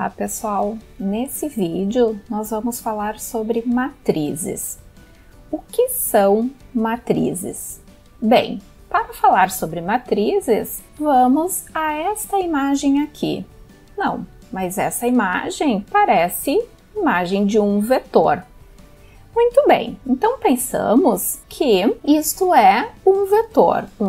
Olá pessoal, nesse vídeo nós vamos falar sobre matrizes. O que são matrizes? Bem, para falar sobre matrizes, vamos a esta imagem aqui. Não, mas essa imagem parece imagem de um vetor. Muito bem, então pensamos que isto é um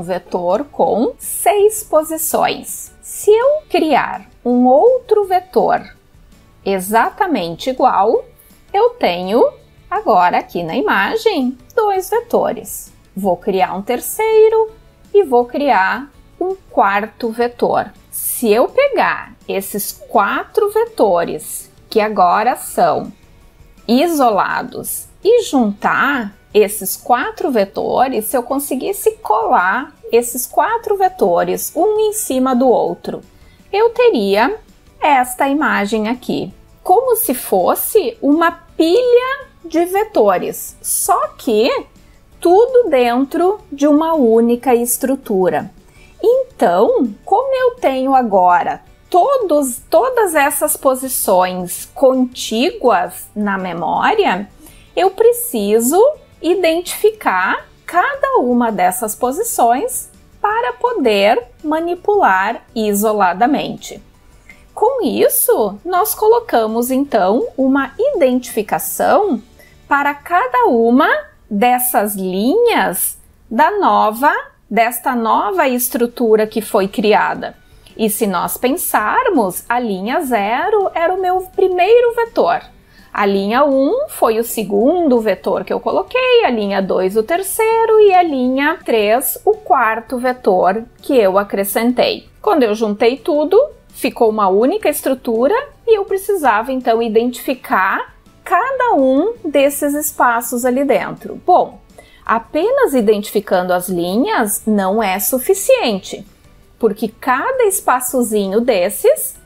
vetor com 6 posições. Se eu criar um outro vetor exatamente igual, eu tenho agora aqui na imagem 2 vetores. Vou criar um terceiro e vou criar um quarto vetor. Se eu pegar esses 4 vetores, que agora são isolados, e juntar esses 4 vetores, se eu conseguisse colar esses 4 vetores um em cima do outro, eu teria esta imagem aqui, como se fosse uma pilha de vetores, só que tudo dentro de uma única estrutura. Então, como eu tenho agora todas essas posições contíguas na memória, eu preciso identificar cada uma dessas posições para poder manipular isoladamente. Com isso, nós colocamos então uma identificação para cada uma dessas linhas desta nova estrutura que foi criada. E se nós pensarmos, a linha 0 era o meu primeiro vetor. A linha 1 foi o segundo vetor que eu coloquei, a linha 2 o terceiro e a linha 3 o quarto vetor que eu acrescentei. Quando eu juntei tudo, ficou uma única estrutura e eu precisava então identificar cada um desses espaços ali dentro. Bom, apenas identificando as linhas não é suficiente, porque cada espaçozinho desses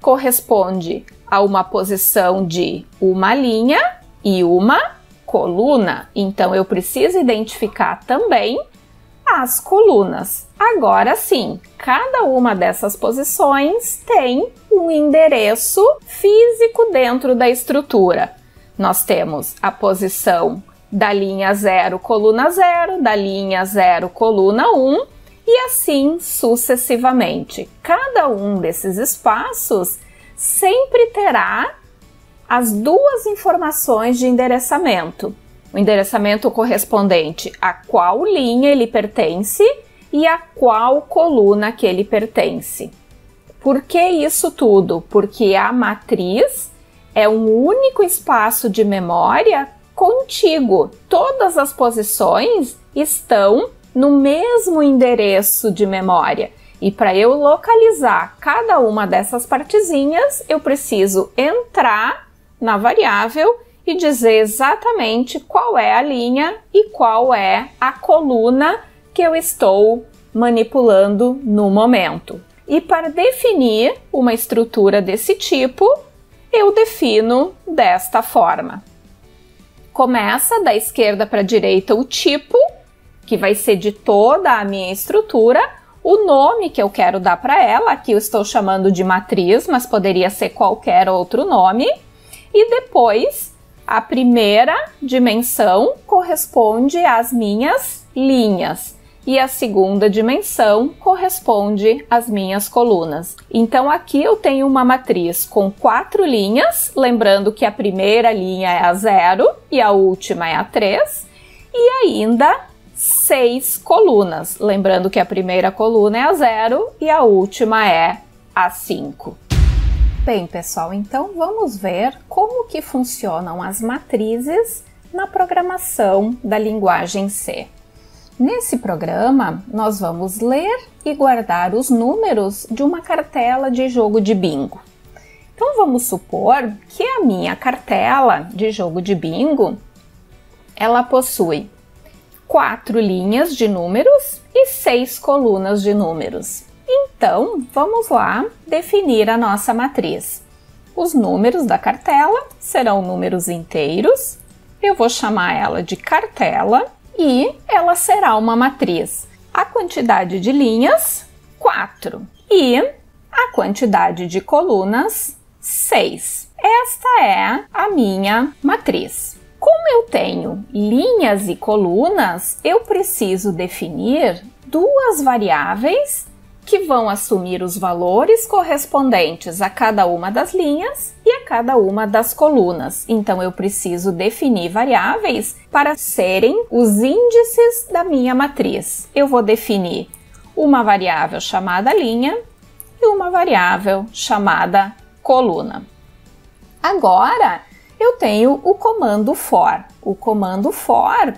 corresponde a uma posição de uma linha e uma coluna. Então, eu preciso identificar também as colunas. Agora sim, cada uma dessas posições tem um endereço físico dentro da estrutura. Nós temos a posição da linha 0, coluna 0, da linha 0, coluna 1 e assim sucessivamente. Cada um desses espaços sempre terá as duas informações de endereçamento. O endereçamento correspondente a qual linha ele pertence e a qual coluna que ele pertence. Por que isso tudo? Porque a matriz é um único espaço de memória contíguo. Todas as posições estão no mesmo endereço de memória. E para eu localizar cada uma dessas partezinhas, eu preciso entrar na variável e dizer exatamente qual é a linha e qual é a coluna que eu estou manipulando no momento. E para definir uma estrutura desse tipo, eu defino desta forma. Começa da esquerda para a direita o tipo, que vai ser de toda a minha estrutura, o nome que eu quero dar para ela, aqui eu estou chamando de matriz, mas poderia ser qualquer outro nome. E depois, a primeira dimensão corresponde às minhas linhas. E a segunda dimensão corresponde às minhas colunas. Então, aqui eu tenho uma matriz com 4 linhas, lembrando que a primeira linha é a 0 e a última é a 3. E ainda 6 colunas, lembrando que a primeira coluna é a 0 e a última é a 5. Bem, pessoal, então vamos ver como que funcionam as matrizes na programação da linguagem C. Nesse programa, nós vamos ler e guardar os números de uma cartela de jogo de bingo. Então, vamos supor que a minha cartela de jogo de bingo, ela possui 4 linhas de números e 6 colunas de números. Então, vamos lá definir a nossa matriz. Os números da cartela serão números inteiros. Eu vou chamar ela de cartela e ela será uma matriz. A quantidade de linhas, 4. E a quantidade de colunas 6. Esta é a minha matriz. Como eu tenho linhas e colunas, eu preciso definir duas variáveis que vão assumir os valores correspondentes a cada uma das linhas e a cada uma das colunas. Então, eu preciso definir variáveis para serem os índices da minha matriz. Eu vou definir uma variável chamada linha e uma variável chamada coluna. Agora, eu tenho o comando for. O comando for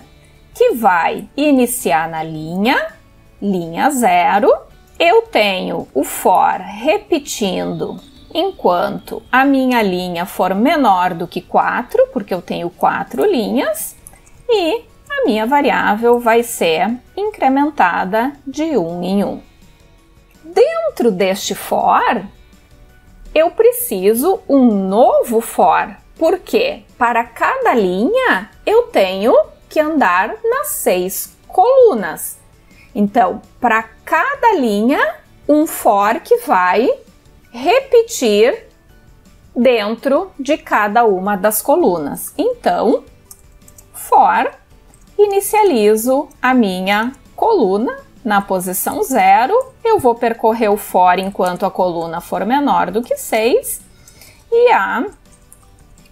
que vai iniciar na linha 0. Eu tenho o for repetindo enquanto a minha linha for menor do que 4, porque eu tenho 4 linhas, e a minha variável vai ser incrementada de 1 em 1. Dentro deste for, eu preciso um novo for, porque para cada linha eu tenho que andar nas 6 colunas. Então, para cada linha, um for que vai repetir dentro de cada uma das colunas. Então, for, inicializo a minha coluna na posição 0. Eu vou percorrer o for enquanto a coluna for menor do que 6. E a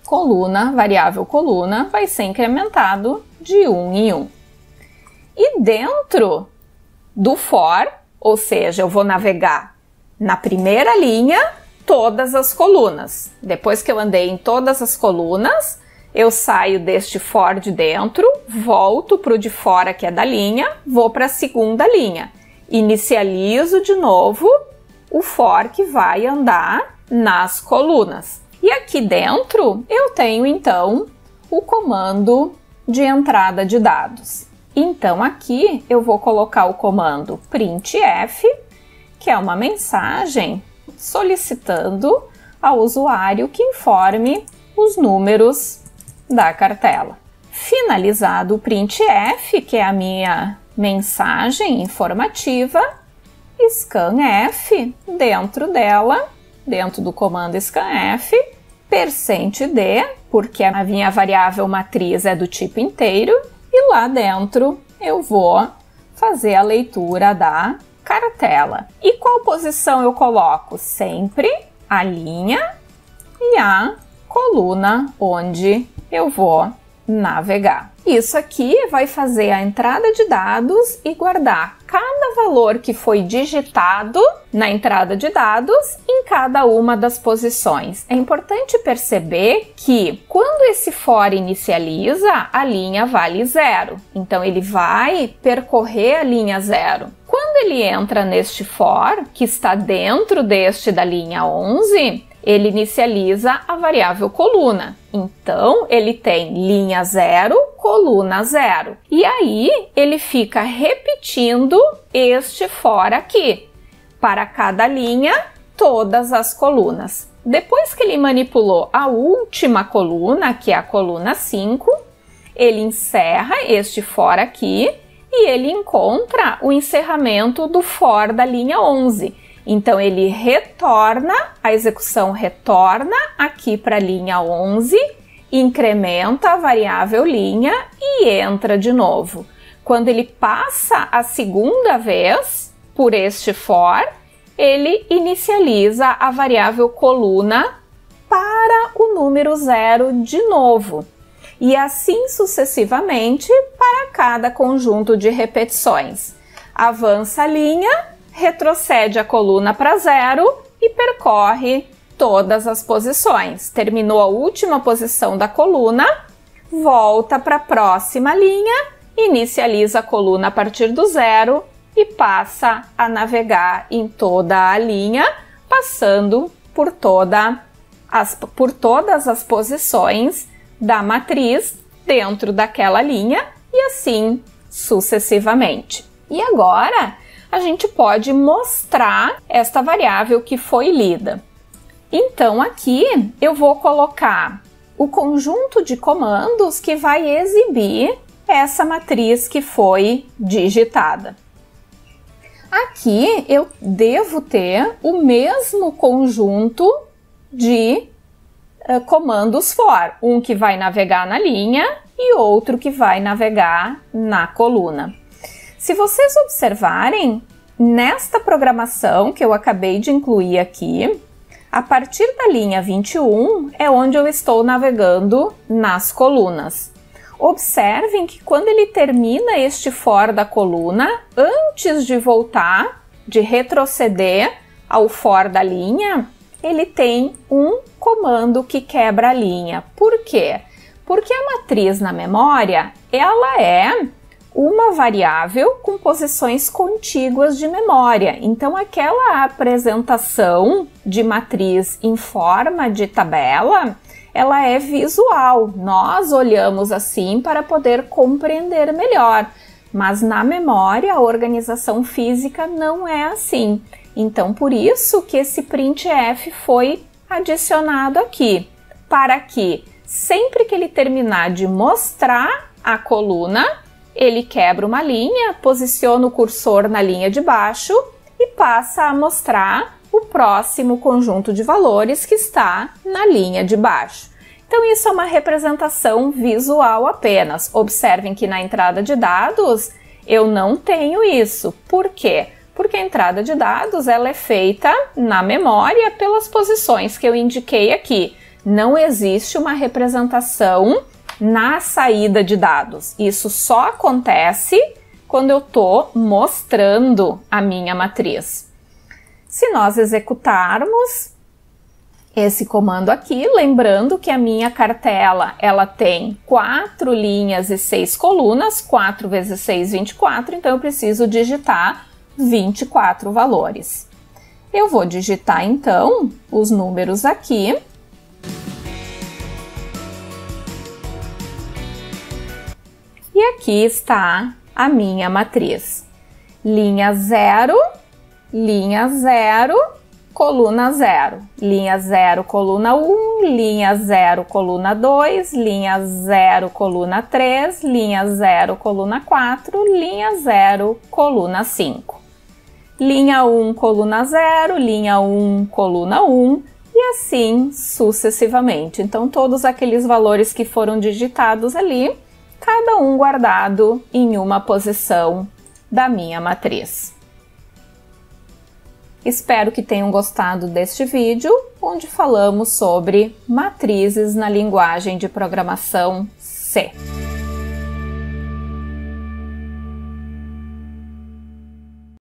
coluna, variável coluna, vai ser incrementado de 1 em 1. E dentro do for, ou seja, eu vou navegar na primeira linha todas as colunas. Depois que eu andei em todas as colunas, eu saio deste for de dentro, volto para o de fora que é da linha, vou para a segunda linha. Inicializo de novo o for que vai andar nas colunas. E aqui dentro eu tenho então o comando de entrada de dados. Então, aqui eu vou colocar o comando printf, que é uma mensagem solicitando ao usuário que informe os números da cartela. Finalizado o printf, que é a minha mensagem informativa, scanf, dentro dela, dentro do comando scanf, %d, porque a minha variável matriz é do tipo inteiro, e lá dentro eu vou fazer a leitura da cartela. E qual posição eu coloco? Sempre a linha e a coluna onde eu vou navegar. Isso aqui vai fazer a entrada de dados e guardar cada valor que foi digitado na entrada de dados em cada uma das posições. É importante perceber que quando esse for inicializa, a linha vale 0. Então, ele vai percorrer a linha 0. Quando ele entra neste for, que está dentro deste da linha 11, ele inicializa a variável coluna. Então, ele tem linha 0, coluna 0. E aí, ele fica repetindo este for aqui. Para cada linha, todas as colunas. Depois que ele manipulou a última coluna, que é a coluna 5, ele encerra este for aqui e ele encontra o encerramento do for da linha 11. Então, ele retorna, a execução retorna aqui para a linha 11, incrementa a variável linha e entra de novo. Quando ele passa a segunda vez por este for, ele inicializa a variável coluna para o número 0 de novo. E assim sucessivamente para cada conjunto de repetições. Avança a linha, retrocede a coluna para 0 e percorre todas as posições. Terminou a última posição da coluna, volta para a próxima linha, inicializa a coluna a partir do 0 e passa a navegar em toda a linha, passando por todas as posições da matriz dentro daquela linha e assim sucessivamente. E agora a gente pode mostrar esta variável que foi lida. Então, aqui eu vou colocar o conjunto de comandos que vai exibir essa matriz que foi digitada. Aqui eu devo ter o mesmo conjunto de comandos for, um que vai navegar na linha e outro que vai navegar na coluna. Se vocês observarem, nesta programação que eu acabei de incluir aqui, a partir da linha 21 é onde eu estou navegando nas colunas. Observem que quando ele termina este for da coluna, antes de voltar, de retroceder ao for da linha, ele tem um comando que quebra a linha. Por quê? Porque a matriz na memória, ela é uma variável com posições contíguas de memória. Então, aquela apresentação de matriz em forma de tabela, ela é visual. Nós olhamos assim para poder compreender melhor. Mas na memória, a organização física não é assim. Então, por isso que esse printf foi adicionado aqui, para que sempre que ele terminar de mostrar a coluna, ele quebra uma linha, posiciona o cursor na linha de baixo e passa a mostrar o próximo conjunto de valores que está na linha de baixo. Então, isso é uma representação visual apenas. Observem que na entrada de dados eu não tenho isso. Por quê? Porque a entrada de dados ela é feita na memória pelas posições que eu indiquei aqui. Não existe uma representação na saída de dados. Isso só acontece quando eu estou mostrando a minha matriz. Se nós executarmos esse comando aqui, lembrando que a minha cartela ela tem 4 linhas e 6 colunas, 4 vezes 6, 24, então eu preciso digitar 24 valores. Eu vou digitar então os números aqui. E aqui está a minha matriz. Linha 0, coluna 0. Linha 0, coluna 1, linha 0, coluna 2, linha 0, coluna 3, linha 0, coluna 4, linha 0, coluna 5. Linha 1, coluna 0, linha 1, coluna 1 e assim sucessivamente. Então, todos aqueles valores que foram digitados ali, cada um guardado em uma posição da minha matriz. Espero que tenham gostado deste vídeo, onde falamos sobre matrizes na linguagem de programação C.